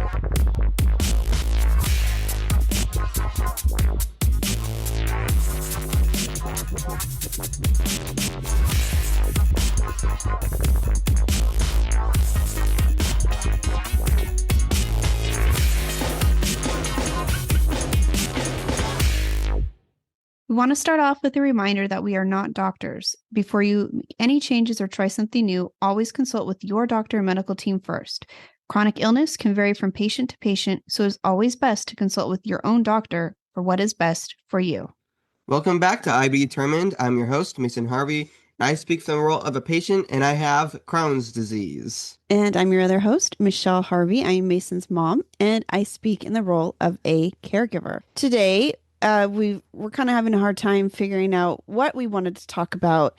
We want to start off with a reminder that we are not doctors. Before you make any changes or try something new, always consult with your doctor and medical team first. Chronic illness can vary from patient to patient, so it's always best to consult with your own doctor for what is best for you. Welcome back to IBD Determined. I'm your host, Mason Harvey. I speak from the role of a patient, and I have Crohn's disease. And I'm your other host, Michelle Harvey. I am Mason's mom, and I speak in the role of a caregiver. Today, we're kind of having a hard time figuring out what we wanted to talk about.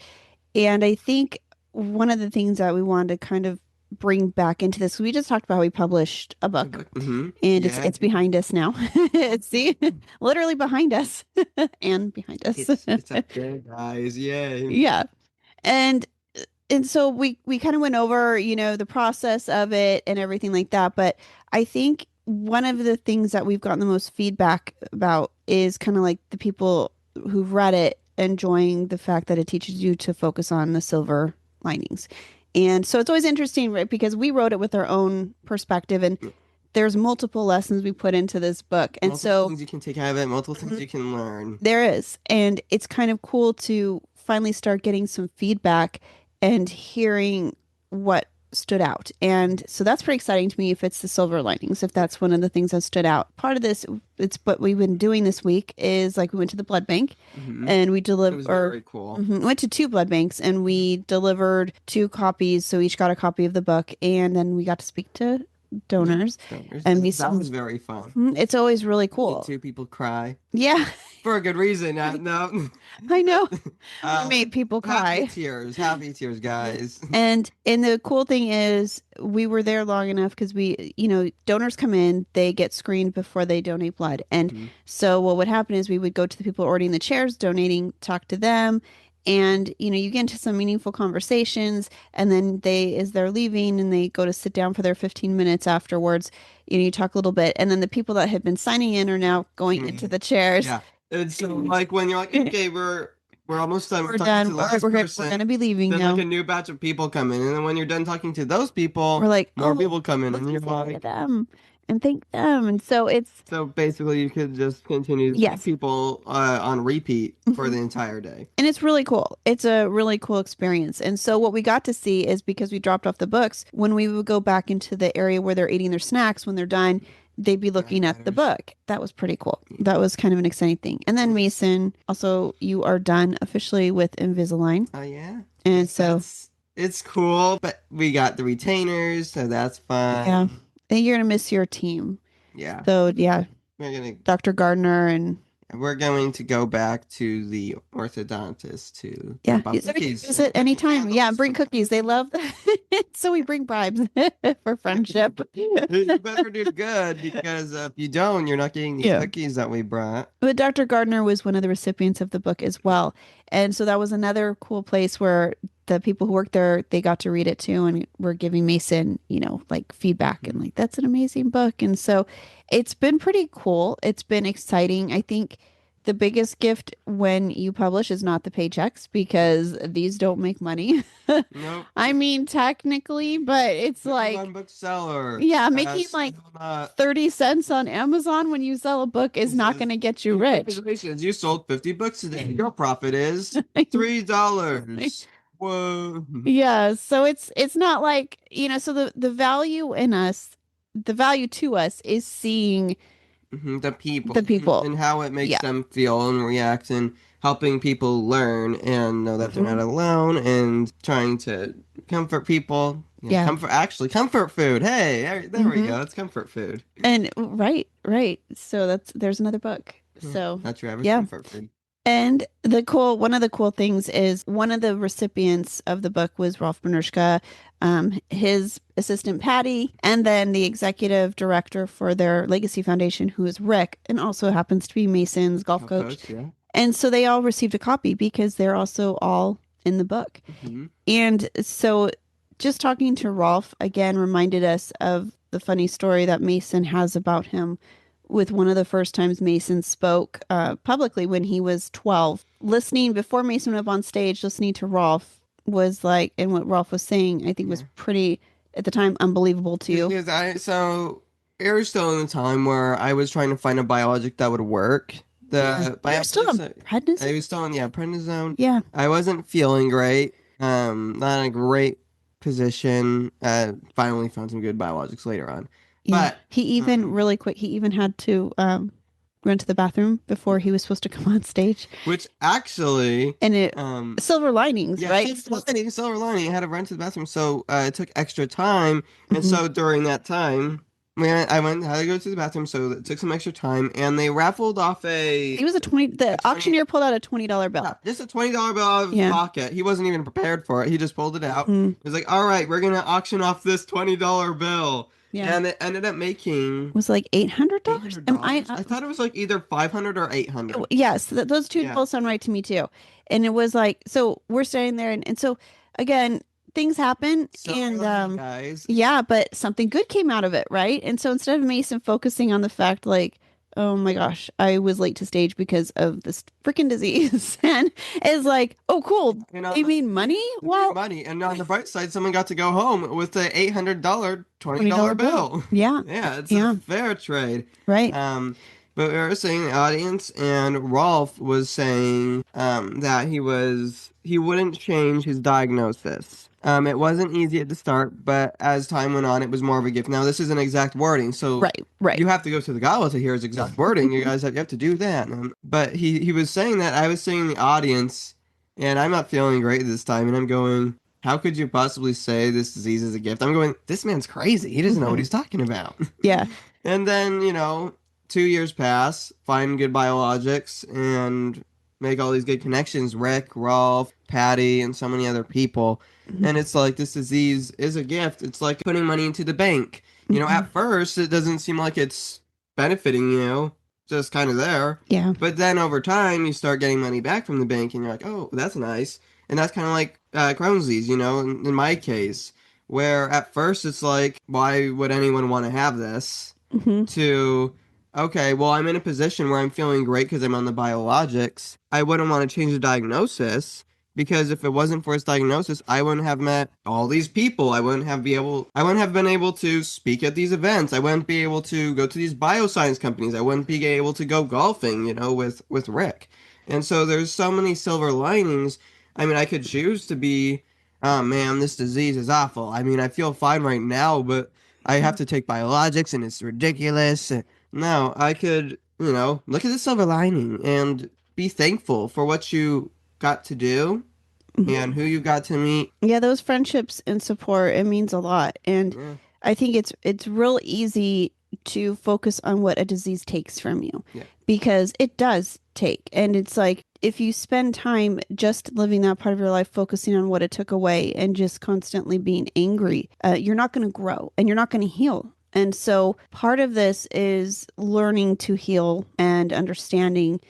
And I think one of the things that we wanted to kind of bring back into this, we just talked about how we published a book, and it's behind us now. See, literally behind us and behind us. It's up there, guys. Yay. Yeah. And so we kind of went over, the process of it and everything like that. But I think one of the things that we've gotten the most feedback about is kind of like the people who've read it enjoying the fact that it teaches you to focus on the silver linings. And so it's always interesting, right? Because we wrote it with our own perspective, and there's multiple lessons we put into this book. And multiple things you can take out of it, multiple things you can learn. There is. And it's kind of cool to finally start getting some feedback and hearing what stood out. And so that's pretty exciting to me if it's the silver linings, if that's one of the things that stood out. Part of this, it's what we've been doing this week is like we went to the blood bank and we delivered. It was very cool. Went to 2 blood banks and we delivered 2 copies. So each got a copy of the book, and then we got to speak to donors. And that was very fun. It's always really cool. 2 people cry. Yeah. For a good reason. No. I know. We made people cry. Happy tears, guys. And the cool thing is we were there long enough because we, donors come in, they get screened before they donate blood. And so what would happen is we would go to the people ordering the chairs, donating, talk to them. And, you get into some meaningful conversations, and then as they're leaving and they go to sit down for their 15 minutes afterwards, you talk a little bit. And then the people that had been signing in are now going into the chairs. Yeah. It's so like when you're like, okay, we're almost done. We're done. We're going to be leaving then now. Like a new batch of people come in. And then when you're done talking to those people, we're like, more people come in. And you're like, them and thank them. And so so basically you could just continue to see people on repeat for the entire day. And it's really cool. It's a really cool experience. And so what we got to see is, because we dropped off the books, when we would go back into the area where they're eating their snacks, when they're done, they'd be looking at the book. That was pretty cool. That was kind of an exciting thing. And then Mason, also, you are done officially with Invisalign. Oh, yeah. And so it's cool, but we got the retainers, so that's fun. Yeah. And you're going to miss your team. Yeah. So, yeah. Dr. Gardner and we're going to go back to the orthodontist to visit anytime. Yeah, bring cookies. They love that. So we bring bribes for friendship. You better do good, because if you don't, you're not getting the cookies that we brought. But Dr. Gardner was one of the recipients of the book as well. And so that was another cool place where the people who worked there, they got to read it too. And we're giving Mason, like feedback and like, that's an amazing book. And so it's been pretty cool. It's been exciting. I think the biggest gift when you publish is not the paychecks, because these don't make money. Nope. I mean, technically, but it's like one bookseller. Yeah, making like 30 cents on Amazon when you sell a book is not going to get you rich. You sold 50 books today. Your profit is $3. Whoa. Yeah, so it's not like, so the value in us, the value to us is seeing the people and how it makes them feel and react, and helping people learn and know that they're not alone, and trying to comfort people. Comfort food. Hey, there we go. It's comfort food. And right. So there's another book. So that's your average comfort food. And one of the cool things is one of the recipients of the book was Rolf Benershka, his assistant Patty, and then the executive director for their Legacy Foundation, who is Rick, and also happens to be Mason's golf coach. Yeah. And so they all received a copy because they're also all in the book. And so just talking to Rolf again reminded us of the funny story that Mason has about him with one of the first times Mason spoke publicly when he was 12. Listening before Mason went up on stage, listening to Rolf was like, and what Rolf was saying, I think was pretty, at the time, unbelievable too. So it was still in the time where I was trying to find a biologic that would work. You're still on prednisone? I was still on, prednisone. Yeah. I wasn't feeling great. Not in a great position. Finally found some good biologics later on. Yeah. But he even really quick, he even had to run to the bathroom before he was supposed to come on stage. Which actually, and it silver linings, right? Silver lining. I had to run to the bathroom, so it took extra time, and so during that time, had to go to the bathroom, so it took some extra time, and they raffled off a. It was the auctioneer pulled out a $20 bill. Yeah, just a $20 bill out of his pocket. He wasn't even prepared for it. He just pulled it out. He was like, "All right, we're gonna auction off this $20 bill." Yeah. And it ended up making... It was like $800? I thought it was like either $500 or $800. Yes, those two both sound right to me too. And it was like, so we're standing there and so again, things happen guys. Yeah, but something good came out of it, right? And so instead of Mason focusing on the fact like, oh my gosh, I was late to stage because of this freaking disease. And it's like, oh, cool. You mean money? Well, money. And on the bright side, someone got to go home with the $800 $20 bill. Yeah. Yeah. It's a fair trade. Right. But we were saying the audience, and Rolf was saying that he wouldn't change his diagnosis. It wasn't easy at the start, but as time went on, it was more of a gift. Now, this isn't exact wording, so right. You have to go to the gala to hear his exact wording. You guys have to do that. But he was saying that I was saying the audience, and I'm not feeling great this time, and I'm going, how could you possibly say this disease is a gift? I'm going, this man's crazy. He doesn't know what he's talking about. Yeah. And then, 2 years pass, find good biologics, and make all these good connections. Rick, Rolf, Patty, and so many other people. And it's like, this disease is a gift. It's like putting money into the bank. At first, it doesn't seem like it's benefiting you. Just kind of there. Yeah. But then over time, you start getting money back from the bank, and you're like, oh, that's nice. And that's kind of like Crohn's disease, in my case, where at first it's like, why would anyone want to have this? To, okay, well, I'm in a position where I'm feeling great because I'm on the biologics. I wouldn't want to change the diagnosis. Because if it wasn't for its diagnosis, I wouldn't have met all these people. I wouldn't have been able to speak at these events. I wouldn't be able to go to these bioscience companies. I wouldn't be able to go golfing, with Rick. And so there's so many silver linings. I mean, I could choose to be, oh man, this disease is awful. I mean, I feel fine right now, but I have to take biologics and it's ridiculous. No, I could, look at the silver lining and be thankful for what you got to do and who you got to meet. Yeah, those friendships and support, it means a lot. And I think it's real easy to focus on what a disease takes from you because it does take. And it's like, if you spend time just living that part of your life, focusing on what it took away and just constantly being angry, you're not going to grow and you're not going to heal. And so part of this is learning to heal and understanding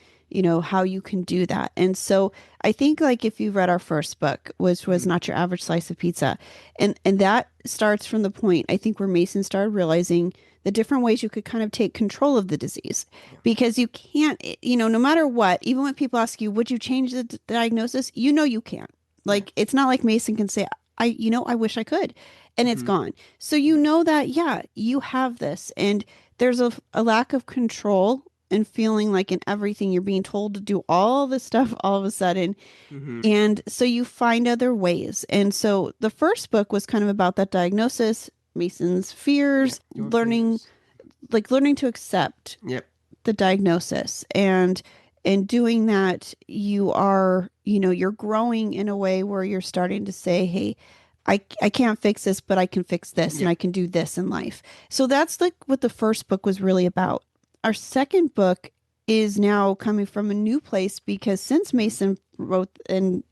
how you can do that. And so I think like if you've read our first book, which was Not Your Average Slice of Pizza, and that starts from the point, I think, where Mason started realizing the different ways you could kind of take control of the disease. Because you can't, no matter what, even when people ask you, would you change the diagnosis? You can't. Like, it's not like Mason can say, I wish I could. And it's gone. So that, you have this. And there's a lack of control and feeling like in everything you're being told to do all this stuff all of a sudden. And so you find other ways. And so the first book was kind of about that diagnosis, Mason's fears, learning to accept the diagnosis. And in doing that, you are, you're growing in a way where you're starting to say, hey, I can't fix this, but I can fix this and I can do this in life. So that's like what the first book was really about. Our second book is now coming from a new place because since Mason wrote and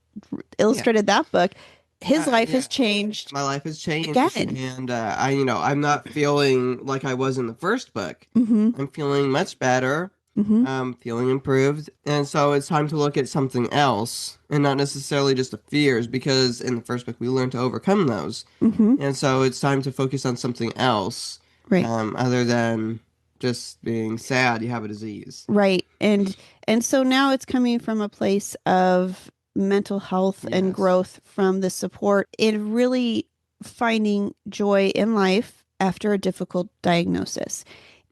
illustrated that book, his life has changed. My life has changed again. And I'm not feeling like I was in the first book. I'm feeling much better. I'm feeling improved. And so it's time to look at something else and not necessarily just the fears, because in the first book we learned to overcome those. And so it's time to focus on something else. Right. Other than just being sad you have a disease. Right. And so now it's coming from a place of mental health and growth from the support in really finding joy in life after a difficult diagnosis.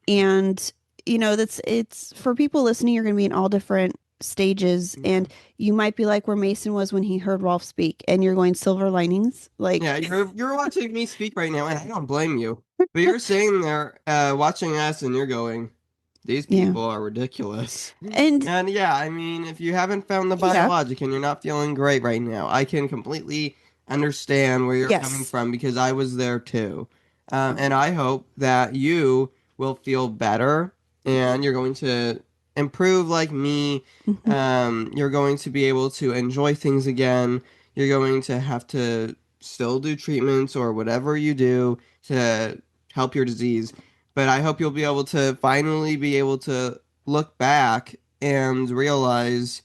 And it's for people listening, you're going to be in all different stages, and you might be like where Mason was when he heard Rolf speak, and you're going silver linings. Like, yeah, you're watching me speak right now, and I don't blame you. But you're sitting there watching us, and you're going, these people are ridiculous. And yeah, I mean, if you haven't found the biologic and you're not feeling great right now, I can completely understand where you're coming from, because I was there too. And I hope that you will feel better and you're going to improve like me. You're going to be able to enjoy things again. You're going to have to still do treatments or whatever you do to help your disease. But I hope you'll be able to finally be able to look back and realize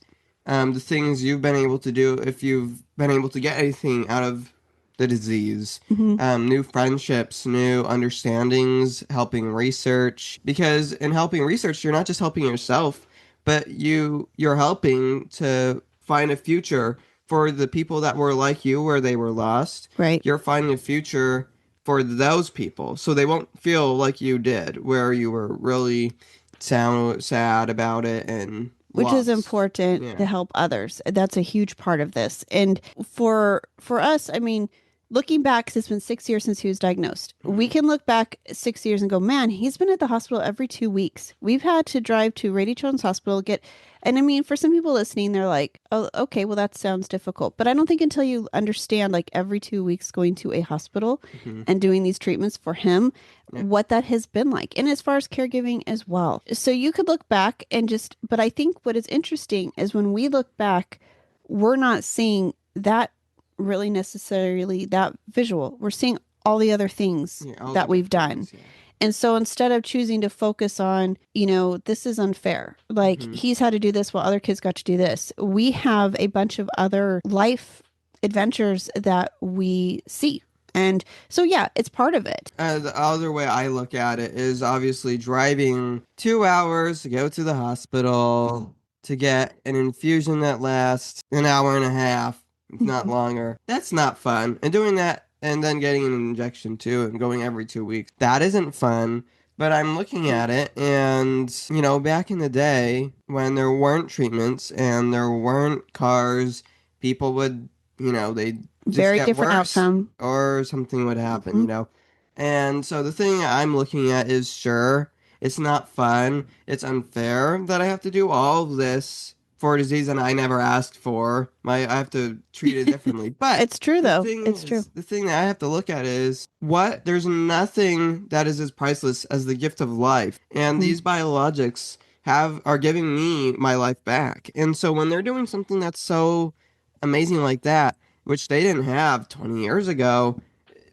the things you've been able to do if you've been able to get anything out of the disease. New friendships, new understandings, helping research. Because in helping research, you're not just helping yourself, but you're helping to find a future for the people that were like you where they were lost. Right. You're finding a future for those people, so they won't feel like you did, where you were really sad about it and which is important to help others. That's a huge part of this. And for us, I mean, looking back, 'cause it's been 6 years since he was diagnosed, we can look back 6 years and go, man, he's been at the hospital every 2 weeks. We've had to drive to Rady Children's Hospital, and I mean, for some people listening, they're like, oh, okay, well, that sounds difficult. But I don't think until you understand, like, every 2 weeks going to a hospital and doing these treatments for him, what that has been like. And as far as caregiving as well. So you could look back and but I think what is interesting is when we look back, we're not seeing that really necessarily that visual. We're seeing all the other things that we've done. And so instead of choosing to focus on, this is unfair, like he's had to do this while other kids got to do this, we have a bunch of other life adventures that we see. And so, yeah, it's part of it. The other way I look at it is obviously driving 2 hours to go to the hospital to get an infusion that lasts an hour and a half, if not longer. That's not fun. And doing that and then getting an injection too and going every 2 weeks, that isn't fun. But I'm looking at it and, back in the day when there weren't treatments and there weren't cars, people would, they'd just very get different worse outcome. Or something would happen, And so the thing I'm looking at is, sure, it's not fun. It's unfair that I have to do all of this for a disease that I never asked for. I have to treat it differently. But it's true, though. It's true. The thing that I have to look at is there's nothing that is as priceless as the gift of life. And these biologics are giving me my life back. And so when they're doing something that's so amazing like that, which they didn't have 20 years ago,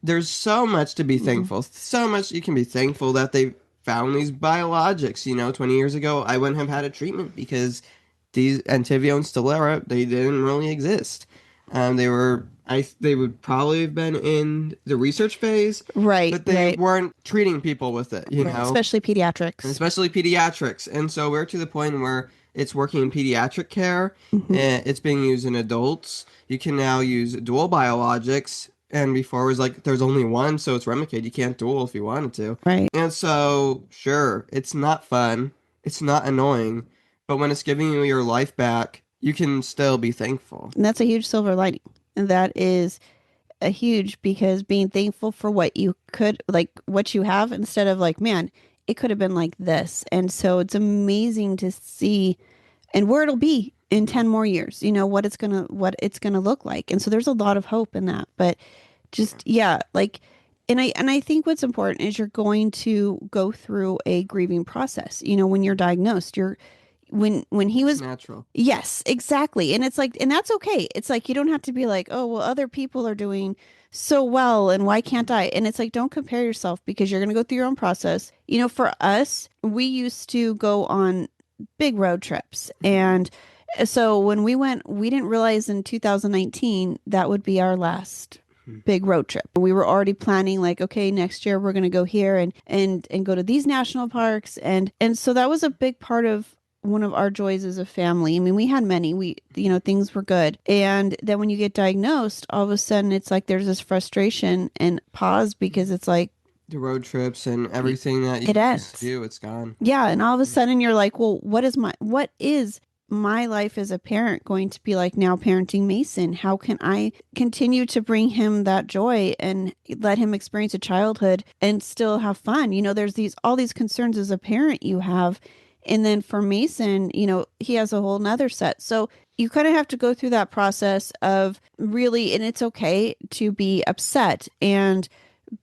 there's so much to be thankful. So much you can be thankful that they found these biologics. 20 years ago, I wouldn't have had a treatment because these Entyvio and Stelara, they didn't really exist. They would probably have been in the research phase, right? But they weren't treating people with it, especially pediatrics. And so we're to the point where it's working in pediatric care. And it's being used in adults. You can now use dual biologics. And before it was like there's only one, so it's Remicade. You can't dual if you wanted to. Right. And so, sure, it's not fun. It's not annoying. But when it's giving you your life back, you can still be thankful. And that's a huge silver lining. And that is a huge, because being thankful for what you could, like what you have, instead of like, man, it could have been like this. And so it's amazing to see and where it'll be in 10 more years, what it's going to look like. And so there's a lot of hope in that. But just, like, and I think what's important is you're going to go through a grieving process. When you're diagnosed, when he was natural. Yes, exactly. And it's like, and that's okay. It's like, you don't have to be like, oh, well, other people are doing so well and why can't I? And it's like, don't compare yourself, because you're going to go through your own process. For us, we used to go on big road trips. And so when we went, we didn't realize in 2019 that would be our last big road trip. We were already planning like, okay, next year we're going to go here and go to these national parks. And so that was a big part of one of our joys as a family. I mean, we had many, things were good. And then when you get diagnosed, all of a sudden it's like there's this frustration and pause because it's like the road trips and everything that you used to do, it's gone. Yeah. And all of a sudden you're like, well, what is my life as a parent going to be like now parenting Mason? How can I continue to bring him that joy and let him experience a childhood and still have fun? There's all these concerns as a parent you have. And then for Mason, he has a whole nother set. So you kind of have to go through that process of really, and it's okay to be upset and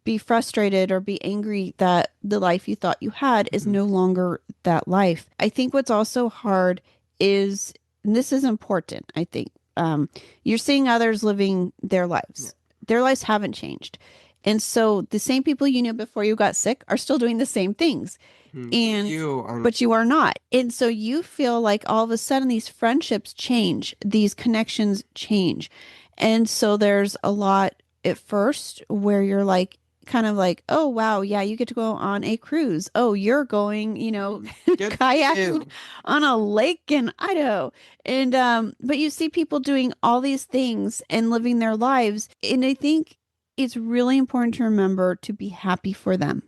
be frustrated or be angry that the life you thought you had is no longer that life. I think what's also hard is, and this is important, I think, you're seeing others living their lives. Yeah. Their lives haven't changed. And so the same people you knew before you got sick are still doing the same things. But you are not. And so you feel like all of a sudden these friendships change, these connections change. And so there's a lot at first where you're like, kind of like, oh, wow, yeah, you get to go on a cruise. Oh, you're going, kayaking on a lake in Idaho. And, but you see people doing all these things and living their lives. And I think it's really important to remember to be happy for them.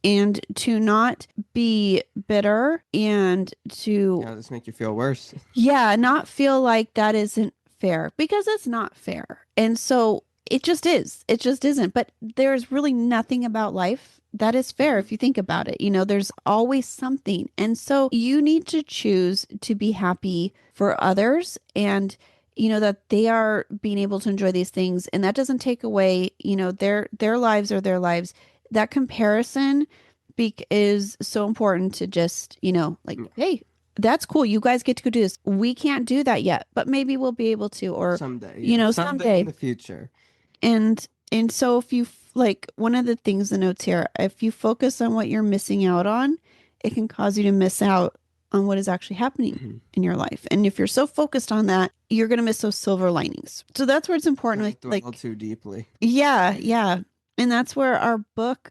And to not be bitter and to just make you feel worse. Yeah, not feel like that isn't fair, because it's not fair. And so it just is. It just isn't. But there's really nothing about life that is fair if you think about it. There's always something. And so you need to choose to be happy for others and that they are being able to enjoy these things. And that doesn't take away, their lives are their lives. That comparison is so important to just, hey, that's cool. You guys get to go do this. We can't do that yet, but maybe we'll be able to, or someday, someday in the future. And so if you one of the things, the notes here, if you focus on what you're missing out on, it can cause you to miss out on what is actually happening in your life. And if you're so focused on that, you're going to miss those silver linings. So that's where it's important. Don't dwell too deeply. Yeah. Yeah. And that's where our book,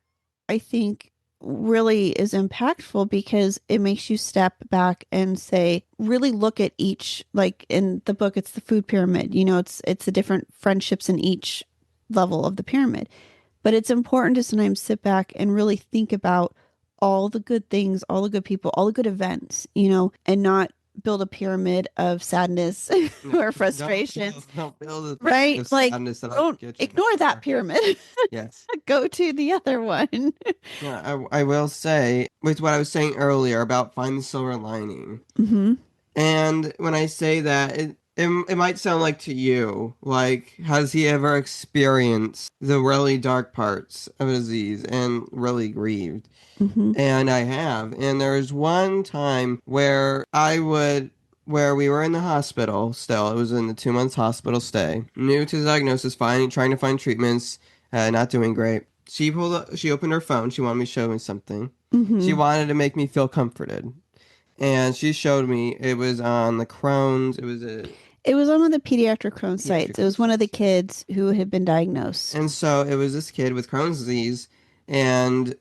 I think, really is impactful, because it makes you step back and say, really look at each, like in the book, it's the food pyramid, it's the different friendships in each level of the pyramid. But it's important to sometimes sit back and really think about all the good things, all the good people, all the good events, and not build a pyramid of sadness or frustration. Don't build a right? Like, don't ignore that pyramid. Yes. Go to the other one. Yeah, I will say, with what I was saying earlier about find the silver lining. And when I say that, it might sound like to you, like, has he ever experienced the really dark parts of a disease and really grieved? And I have. And there was one time where we were in the hospital still. It was in the 2 months hospital stay. New to the diagnosis, trying to find treatments, not doing great. She opened her phone. She wanted me to show me something. She wanted to make me feel comforted. And she showed me, it was on the Crohn's. It was on one of the pediatric Crohn's sites. It was one of the kids who had been diagnosed. And so it was this kid with Crohn's disease, and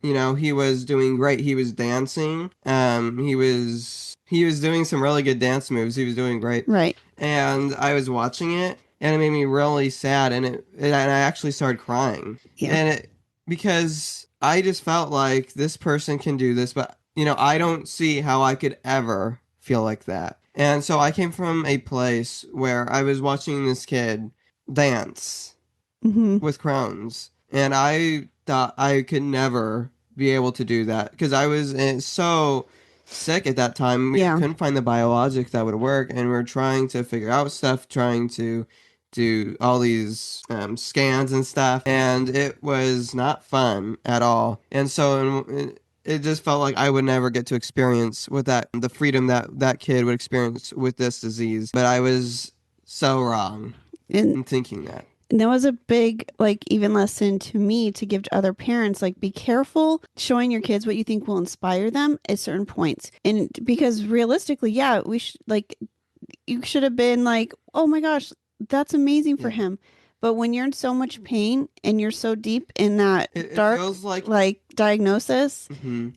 he was doing great. He was dancing. He was doing some really good dance moves. He was doing great. Right. And I was watching it, and it made me really sad. And and I actually started crying. Yeah. And because I just felt like this person can do this, but I don't see how I could ever feel like that. And so I came from a place where I was watching this kid dance with Crohn's, and I thought I could never be able to do that, because I was so sick at that time. We couldn't find the biologic that would work, and we were trying to figure out stuff, trying to do all these scans and stuff, and it was not fun at all. And so it just felt like I would never get to experience the freedom that kid would experience with this disease. But I was so wrong in thinking that. And that was a big, even lesson to me to give to other parents, be careful showing your kids what you think will inspire them at certain points. And because realistically, we should, you should have been like, oh my gosh, that's amazing for him. But when you're in so much pain and you're so deep in that dark, it feels like diagnosis,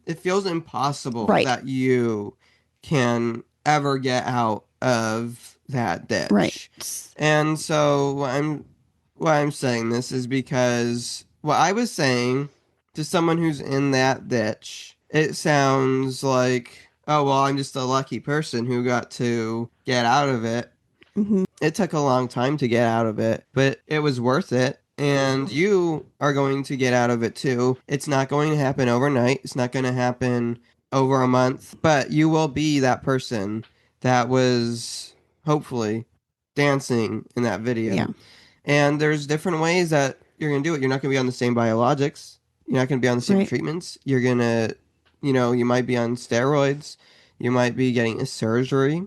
it feels impossible that you can ever get out of that ditch. Right. And so why I'm saying this is because what I was saying to someone who's in that ditch, it sounds like, oh, well, I'm just a lucky person who got to get out of it. It took a long time to get out of it, but it was worth it. And you are going to get out of it too. It's not going to happen overnight. It's not going to happen over a month, but you will be that person that was hopefully dancing in that video. Yeah. And there's different ways that you're going to do it. You're not going to be on the same biologics. You're not going to be on the same treatments. You're going to, you might be on steroids. You might be getting a surgery.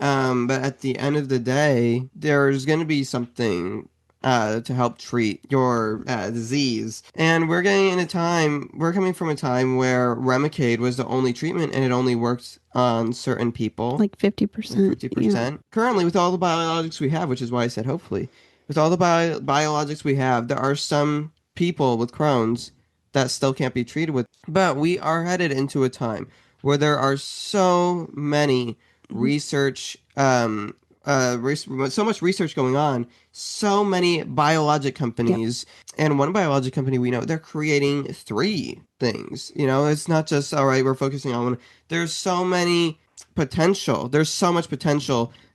But at the end of the day, there's going to be something to help treat your disease. And we're coming from a time where Remicade was the only treatment and it only worked on certain people. Like 50%. 50%. Yeah. Currently, with all the biologics we have, which is why I said hopefully, with all the biologics we have, there are some people with Crohn's that still can't be treated with. But we are headed into a time where there are so many research, so much research going on, so many biologic companies, and one biologic company we know, they're creating 3 things. It's not just, all right, we're focusing on one. There's so much potential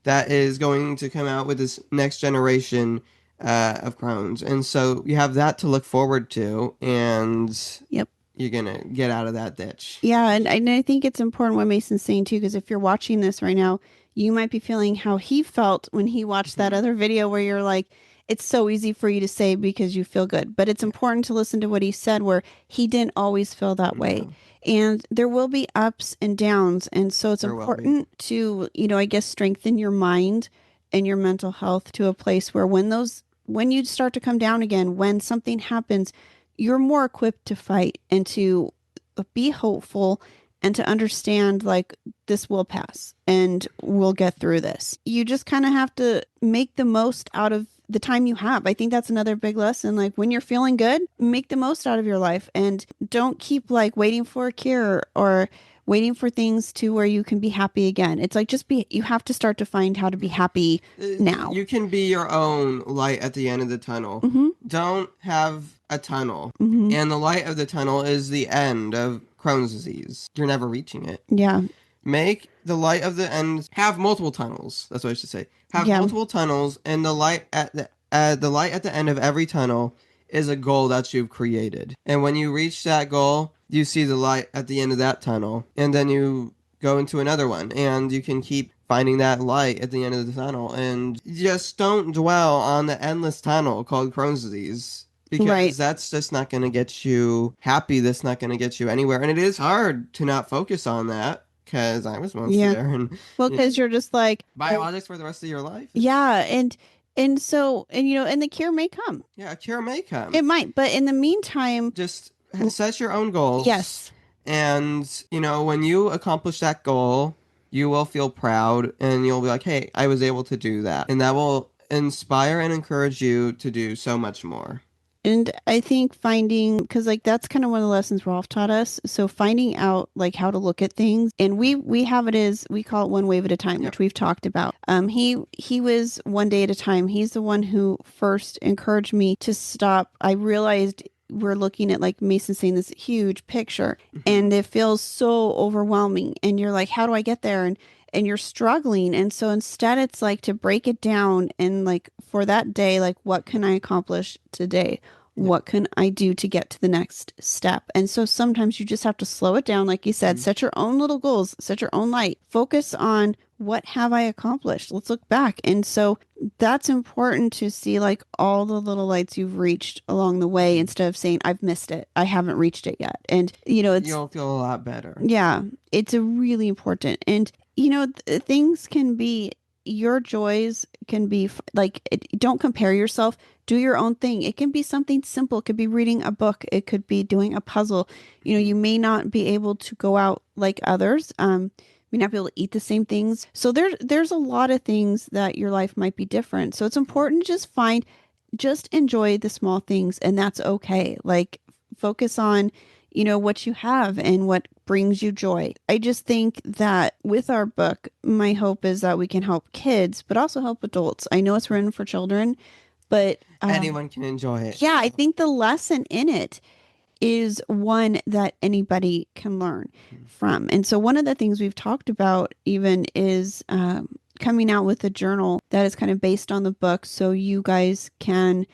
that is going to come out with this next generation of Crohn's. And so you have that to look forward to, and you're going to get out of that ditch. Yeah, and I think it's important what Mason's saying too, because if you're watching this right now, you might be feeling how he felt when he watched that other video where you're like, it's so easy for you to say because you feel good. But it's important to listen to what he said where he didn't always feel that way. And there will be ups and downs. And so it's important to, I guess, strengthen your mind and your mental health to a place where when you start to come down again, when something happens, you're more equipped to fight and to be hopeful and to understand like this will pass and we'll get through this. You just kind of have to make the most out of the time you have. I think that's another big lesson. Like when you're feeling good, make the most out of your life and don't keep like waiting for a cure or waiting for things to where you can be happy again. It's like you have to start to find how to be happy now. You can be your own light at the end of the tunnel. Don't have a tunnel. And the light of the tunnel is the end of Crohn's disease. You're never reaching it. Yeah. Make the light of the end, have multiple tunnels. That's what I should say. Have multiple tunnels, and the light at the end of every tunnel is a goal that you've created. And when you reach that goal, you see the light at the end of that tunnel, and then you go into another one, and you can keep finding that light at the end of the tunnel. And just don't dwell on the endless tunnel called Crohn's disease. Because that's just not going to get you happy. That's not going to get you anywhere. And it is hard to not focus on that. Because I was once there. And, because you're just like... biologics for the rest of your life. Yeah, and so, and the cure may come. Yeah, a cure may come. It might. But in the meantime... just set your own goals. Yes. And, when you accomplish that goal, you will feel proud. And you'll be like, hey, I was able to do that. And that will inspire and encourage you to do so much more. And I think because like that's kind of one of the lessons Rolf taught us. So finding out like how to look at things, and we have it as we call it one wave at a time, which we've talked about. He was one day at a time. He's the one who first encouraged me to stop. I realized we're looking at, like Mason saying, this huge picture, and it feels so overwhelming. And you're like, how do I get there? And you're struggling. And so instead it's like to break it down and like for that day, like what can I accomplish today? What can I do to get to the next step? And so sometimes you just have to slow it down. Like you said, set your own little goals, set your own light, focus on what have I accomplished? Let's look back. And so that's important to see like all the little lights you've reached along the way instead of saying, I've missed it. I haven't reached it yet. And, you'll feel a lot better. Yeah, it's a really important. And, things can be, your joys can be don't compare yourself. Do your own thing. It can be something simple. It could be reading a book. It could be doing a puzzle. You may not be able to go out like others. You may not be able to eat the same things. So there's a lot of things that your life might be different. So it's important to just find just enjoy the small things, and that's okay. Like, focus on, what you have and what brings you joy. I just think that with our book, my hope is that we can help kids, but also help adults. I know it's written for children, but anyone can enjoy it. Yeah, I think the lesson in it is one that anybody can learn from. And so one of the things we've talked about even is coming out with a journal that is kind of based on the book, so you guys can,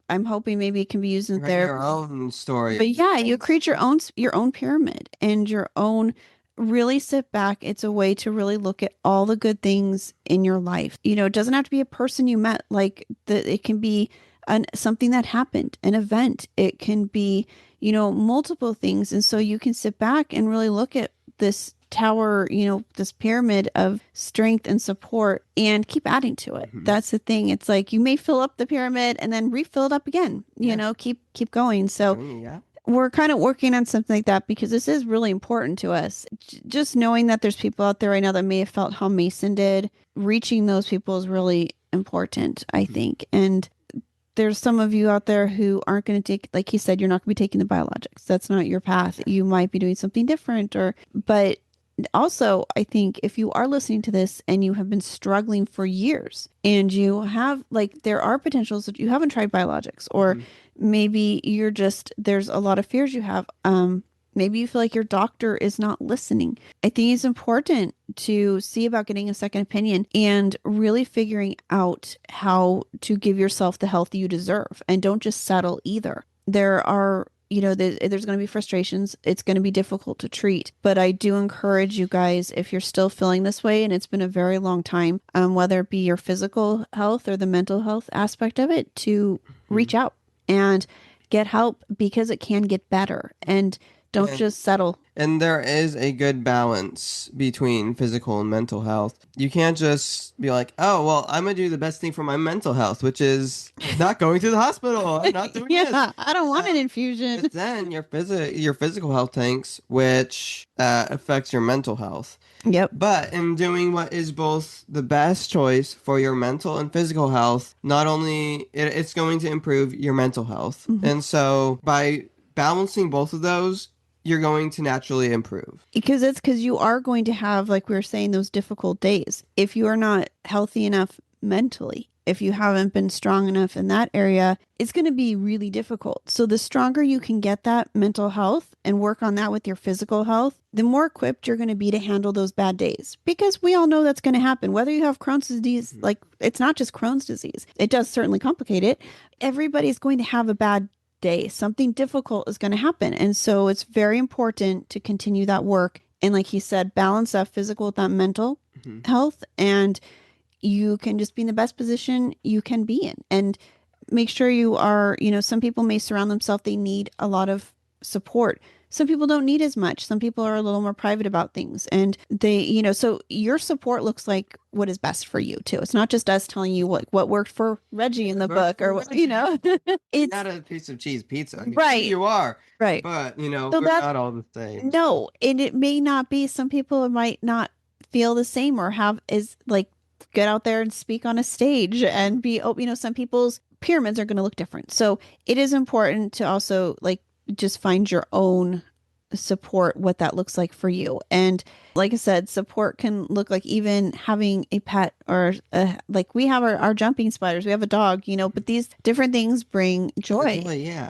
I'm hoping maybe it can be used in therapy. Your own story. But yeah, you create your own pyramid and your own. Really sit back. It's a way to really look at all the good things in your life. It doesn't have to be a person you met. Like it can be something that happened, an event. It can be, multiple things. And so you can sit back and really look at this tower, this pyramid of strength and support, and keep adding to it. That's the thing. It's like you may fill up the pyramid and then refill it up again, keep going. So we're kind of working on something like that because this is really important to us. Just knowing that there's people out there right now that may have felt how Mason did, reaching those people is really important, I think. And there's some of you out there who aren't going to take, like he said, you're not going to be taking the biologics. That's not your path. You might be doing something different, but also, I think if you are listening to this and you have been struggling for years and you have, there are potentials that you haven't tried biologics, or maybe there's a lot of fears you have. Maybe you feel like your doctor is not listening. I think it's important to see about getting a second opinion and really figuring out how to give yourself the health you deserve, and don't just settle either. There are there's going to be frustrations. It's going to be difficult to treat, but I do encourage you guys, if you're still feeling this way and it's been a very long time, whether it be your physical health or the mental health aspect of it, to reach out and get help, because it can get better, and don't just settle. And there is a good balance between physical and mental health. You can't just be like, oh, well, I'm going to do the best thing for my mental health, which is not going to the hospital. I'm not doing this. I don't want an infusion. But then your physical health tanks, which affects your mental health. Yep. But in doing what is both the best choice for your mental and physical health, not only it's going to improve your mental health. And so by balancing both of those, you're going to naturally improve. Because you are going to have, like we were saying, those difficult days. If you are not healthy enough mentally, if you haven't been strong enough in that area, it's going to be really difficult. So the stronger you can get that mental health and work on that with your physical health, the more equipped you're going to be to handle those bad days. Because we all know that's going to happen. Whether you have Crohn's disease, it's not just Crohn's disease. It does certainly complicate it. Everybody's going to have a bad day. Something difficult is going to happen. And so it's very important to continue that work. And like he said, balance that physical with that mental health. And you can just be in the best position you can be in. And make sure you are, some people may surround themselves. They need a lot of support. Some people don't need as much. Some people are a little more private about things. And they, so your support looks like what is best for you too. It's not just us telling you what worked for Reggie in the book, or what, It's not a piece of cheese pizza. Right. You are. Right. But, so we're not all the same. No. And it may not be, some people might not feel the same or get out there and speak on a stage and be, some people's pyramids are going to look different. So it is important to also just find your own support, what that looks like for you. And like I said, support can look like even having a pet, or we have our jumping spiders, we have a dog, but these different things bring joy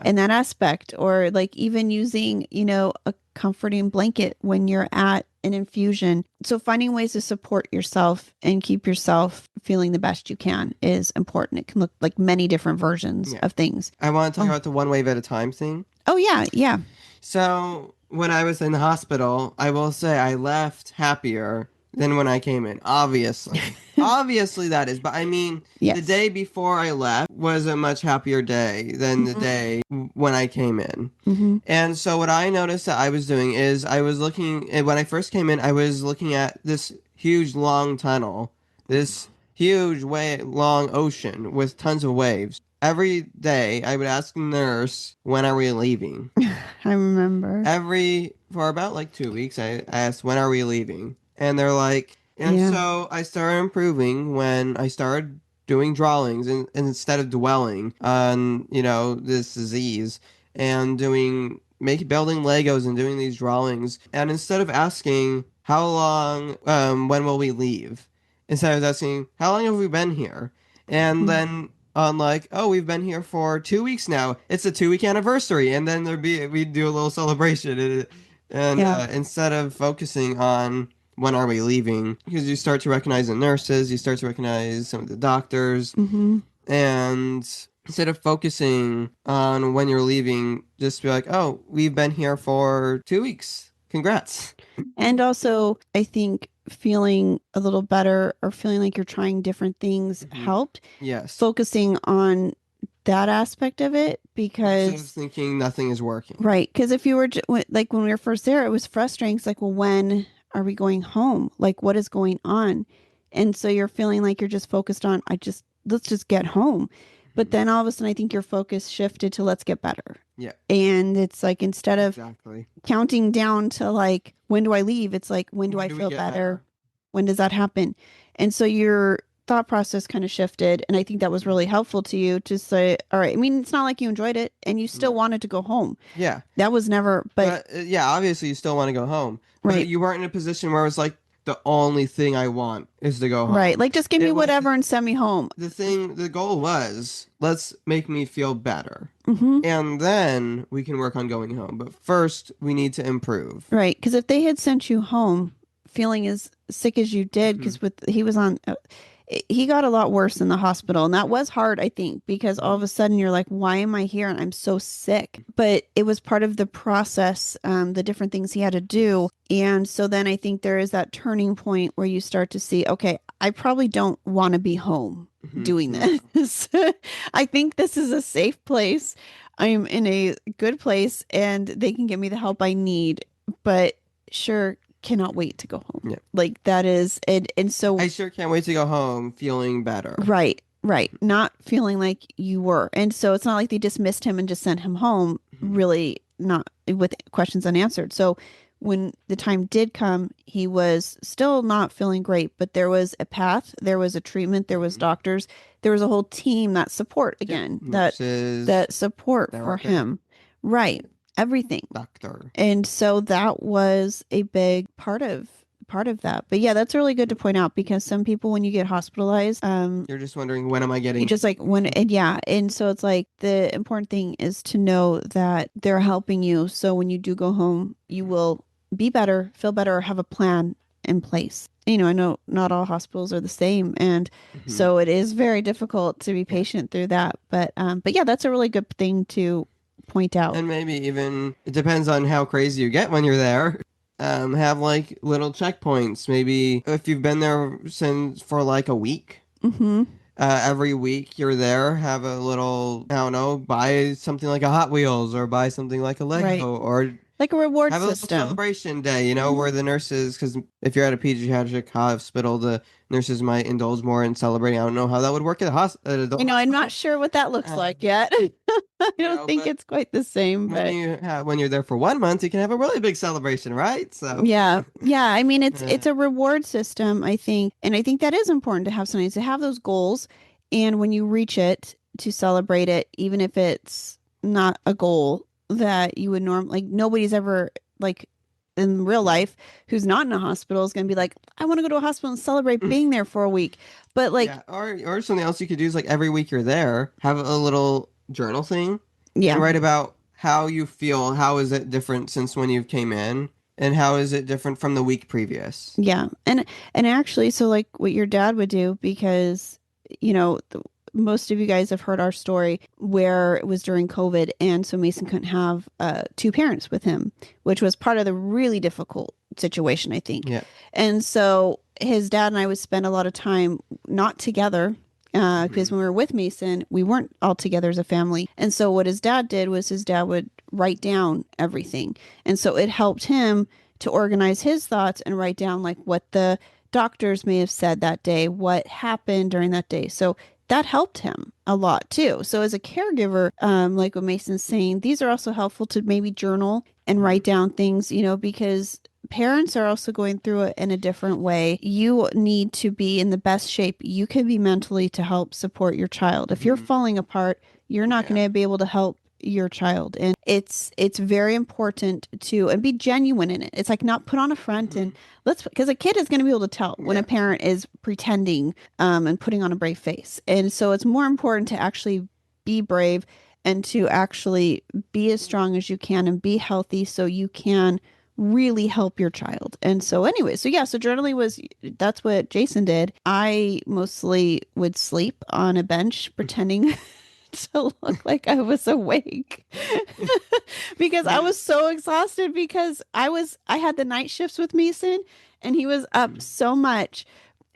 in that aspect. Or even using, a comforting blanket when you're at an infusion. So finding ways to support yourself and keep yourself feeling the best you can is important. It can look like many different versions of things. I want to talk about the one wave at a time thing. Oh, yeah. Yeah. So when I was in the hospital, I will say I left happier than when I came in. Obviously. Obviously that is. But I mean, the day before I left was a much happier day than the day when I came in. And so what I noticed that I was doing is when I first came in, I was looking at this huge long tunnel, this huge long ocean with tons of waves. Every day, I would ask the nurse, when are we leaving? I remember. For about 2 weeks, I asked, when are we leaving? And they're like, so I started improving when I started doing drawings and instead of dwelling on, this disease and building Legos and doing these drawings. And instead of asking how long, when will we leave? Instead of asking, how long have we been here? And then on like, oh, we've been here for 2 weeks now. It's a 2-week anniversary. And then we'd do a little celebration. And instead of focusing on when are we leaving, because you start to recognize the nurses, you start to recognize some of the doctors. And instead of focusing on when you're leaving, just be like, oh, we've been here for 2 weeks. Congrats. And also, I think feeling a little better or feeling like you're trying different things helped. Yes. Focusing on that aspect of it, because instead of thinking nothing is working. Right. Because if you were like when we were first there, it was frustrating. It's like, well, when are we going home? Like, what is going on? And so you're feeling like you're just focused on, let's just get home. But then all of a sudden, I think your focus shifted to let's get better. Yeah. And it's like, instead of counting down to like, when do I leave? It's like, when do I feel better? When does that happen? And so your thought process kind of shifted. And I think that was really helpful to you to say, all right, I mean, it's not like you enjoyed it and you still wanted to go home. Yeah. That was never, but yeah, obviously you still want to go home. Right. But you weren't in a position where it was like, the only thing I want is to go home. Right. Like, just give me whatever and send me home. The goal was, let's make me feel better. And then we can work on going home. But first, we need to improve. Right. Because if they had sent you home feeling as sick as you did, because he got a lot worse in the hospital. And that was hard, I think, because all of a sudden you're like, why am I here? And I'm so sick. But it was part of the process, the different things he had to do. And so then I think there is that turning point where you start to see, okay, I probably don't want to be home doing this. I think this is a safe place. I'm in a good place and they can give me the help I need. But sure, cannot wait to go home. Yeah. Like, that is it. And so I sure can't wait to go home feeling better. Right. Not feeling like you were. And so it's not like they dismissed him and just sent him home, really not with questions unanswered. So when the time did come, he was still not feeling great, but there was a path, there was a treatment, there was doctors, there was a whole team that support again, that support for him. Right. Everything. Doctor. And so that was a big part of that. But yeah, that's really good to point out, because some people, when you get hospitalized, you're just wondering, when am I getting? Just like when, and yeah. And so it's like, the important thing is to know that they're helping you. So when you do go home, you will be better, feel better, or have a plan in place. I know not all hospitals are the same. And so it is very difficult to be patient through that. But yeah, that's a really good thing to point out. And maybe even, it depends on how crazy you get when you're there. Have like little checkpoints. Maybe if you've been there for like a week, every week you're there, have a little, I don't know, buy something like a Hot Wheels or buy something like a Lego or like a reward have system. A celebration day, where the nurses, because if you're at a pediatric hospital, the nurses might indulge more in celebrating. I don't know how that would work at a hospital. I'm not sure what that looks like yet. I don't think it's quite the same. When you're there for 1 month, you can have a really big celebration, right? So yeah. I mean, it's a reward system, I think, and I think that is important to have something, to have those goals, and when you reach it, to celebrate it, even if it's not a goal that you would normally, like, nobody's ever, like, in real life who's not in a hospital is going to be like, I want to go to a hospital and celebrate being there for a week. But like, or something else you could do is, like, every week you're there, have a little journal thing, and write about how you feel. How is it different since when you came in, and how is it different from the week previous? Yeah, and actually, so like what your dad would do, because most of you guys have heard our story where it was during COVID. And so Mason couldn't have two parents with him, which was part of the really difficult situation, I think. Yeah. And so his dad and I would spend a lot of time not together, because when we were with Mason, we weren't all together as a family. And so what his dad did was, his dad would write down everything. And so it helped him to organize his thoughts and write down, like, what the doctors may have said that day, what happened during that day. So that helped him a lot too. So as a caregiver, like what Mason's saying, these are also helpful to maybe journal and write down things, because parents are also going through it in a different way. You need to be in the best shape you can be mentally to help support your child. If you're falling apart, you're not going to be able to help your child. And it's very important to and be genuine in it. It's like not put on a front and because a kid is going to be able to tell when a parent is pretending and putting on a brave face. And so it's more important to actually be brave and to actually be as strong as you can and be healthy so you can really help your child. And so anyway, so journaling that's what Jason did. I mostly would sleep on a bench pretending to look like I was awake because I was so exhausted because I had the night shifts with Mason and he was up so much.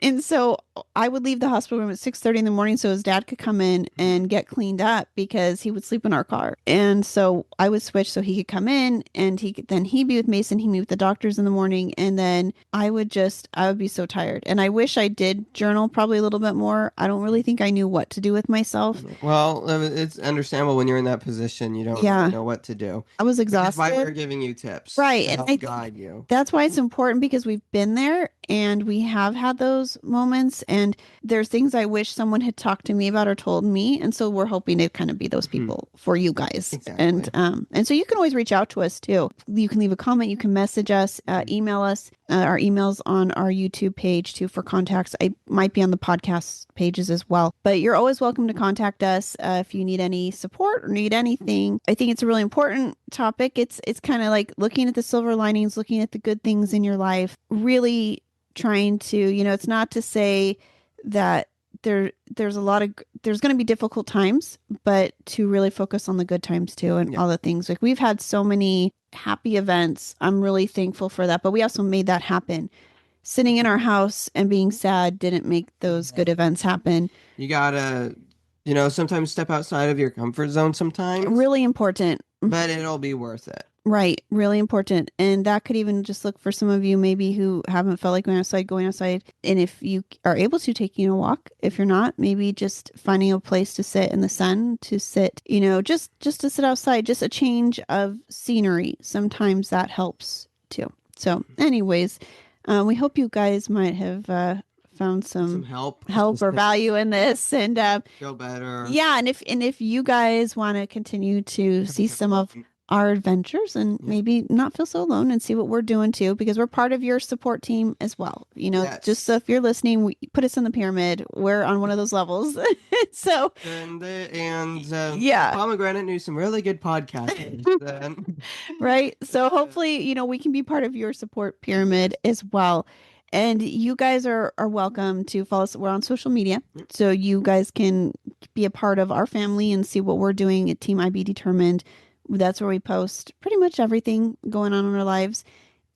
And so I would leave the hospital room at 6:30 in the morning so his dad could come in and get cleaned up because he would sleep in our car. And so I would switch so he could come in and he'd be with Mason. He'd meet with the doctors in the morning. And then I would be so tired. And I wish I did journal probably a little bit more. I don't really think I knew what to do with myself. Well, it's understandable when you're in that position. You don't really know what to do. I was exhausted. That's why we're giving you tips. Right. To help guide you. That's why it's important because we've been there and we have had those moments. And there's things I wish someone had talked to me about or told me. And so we're hoping to kind of be those people for you guys. Exactly. And so you can always reach out to us too. You can leave a comment. You can message us, email us. Our email's on our YouTube page too for contacts. I might be on the podcast pages as well. But you're always welcome to contact us if you need any support or need anything. I think it's a really important topic. It's kind of like looking at the silver linings, looking at the good things in your life, really trying to, it's not to say that there's going to be difficult times, but to really focus on the good times too and all the things. Like we've had so many happy events. I'm really thankful for that. But we also made that happen. Sitting in our house and being sad didn't make those good events happen. You gotta, sometimes step outside of your comfort zone sometimes. Really important. But it'll be worth it. Right. Really important. And that could even just look for some of you maybe who haven't felt like going outside. And if you are able to taking a walk, if you're not, maybe just finding a place to sit in the sun, to sit, just to sit outside, just a change of scenery. Sometimes that helps too. So anyways, we hope you guys might have found some help or value in this and feel better. Yeah. And if you guys want to continue to see some of our adventures and maybe not feel so alone and see what we're doing too, because we're part of your support team as well. Just so if you're listening, put us in the pyramid. We're on one of those levels. So Pomegranate knew some really good podcasts. Right. So hopefully, we can be part of your support pyramid as well. And you guys are welcome to follow us. We're on social media, so you guys can be a part of our family and see what we're doing at Team IB Determined. That's where we post pretty much everything going on in our lives.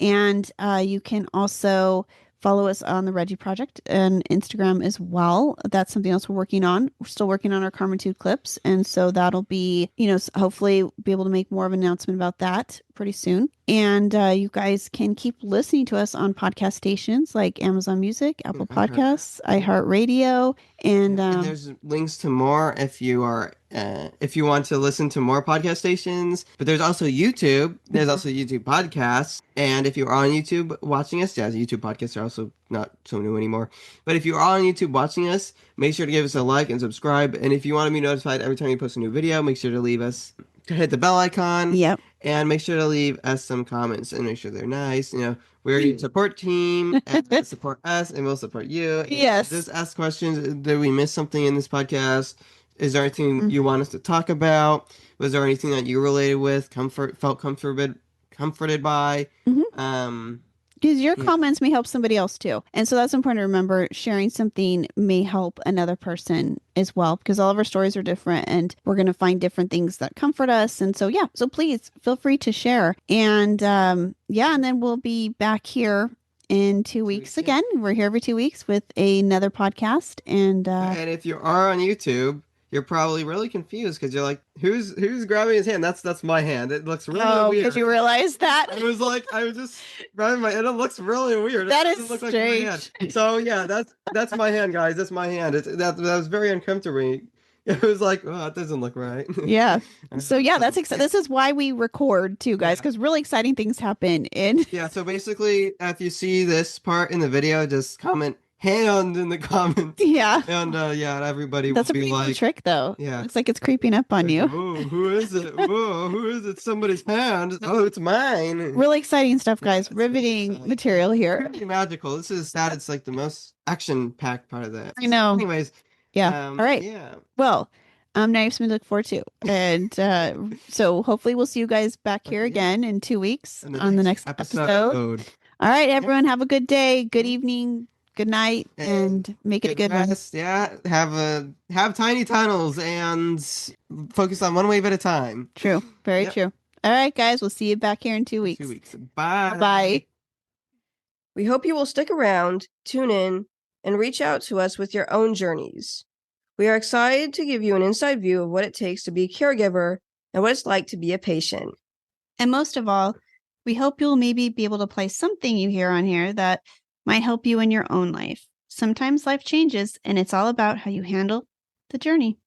And you can also follow us on the Reggie Project and Instagram as well. That's something else we're working on. We're still working on our Carmentude clips. And so that'll be, hopefully be able to make more of an announcement about that pretty soon. And you guys can keep listening to us on podcast stations like Amazon Music, Apple Podcasts, iHeartRadio, and there's links to more if you want to listen to more podcast stations. But there's also YouTube. There's also YouTube podcasts. And if you're on YouTube watching us, YouTube podcasts are also not so new anymore. But if you are on YouTube watching us, make sure to give us a like and subscribe. And if you want to be notified every time we post a new video, make sure to hit the bell icon. Yep. And make sure to leave us some comments and make sure they're nice. We're your support team. And support us and we'll support you. Yes. Just ask questions. Did we miss something in this podcast? Is there anything you want us to talk about? Was there anything that you related with? Felt comforted by? Because your comments may help somebody else too. And so that's important to remember. Sharing something may help another person as well, because all of our stories are different and we're going to find different things that comfort us. And so, so please feel free to share. And and then we'll be back here in 2 weeks again. We're here every 2 weeks with another podcast. And if you are on YouTube, you're probably really confused because you're like, who's grabbing his hand? That's my hand. It looks really weird. Because you realize that? I was just grabbing my hand. It looks really weird. That is strange. Like so that's my hand, guys. That's my hand. That was very uncomfortable It was like, oh, it doesn't look right. Yeah. So yeah, this is why we record too, guys, because really exciting things happen Yeah, so basically if you see this part in the video, just comment hand in the comments. Yeah. And everybody That's will be like, trick though. Yeah. Looks like it's creeping up on you. Oh, who is it? Whoa, who is it? Somebody's hand. Oh, it's mine. Really exciting stuff, guys. Riveting material here. Pretty magical. This is sad. It's like the most action-packed part of that. I know. Anyways. Yeah. All right. Yeah. Well, now something to look forward to. And so hopefully we'll see you guys back here again in 2 weeks on the next episode. All right, everyone. Have a good day, good evening, good night, and make it a good one. Yeah. Have tiny tunnels and focus on one wave at a time. True. Very true. All right, guys. We'll see you back here in 2 weeks. 2 weeks. Bye. Bye. We hope you will stick around, tune in, and reach out to us with your own journeys. We are excited to give you an inside view of what it takes to be a caregiver and what it's like to be a patient. And most of all, we hope you'll maybe be able to apply something you hear on here that might help you in your own life. Sometimes life changes, and it's all about how you handle the journey.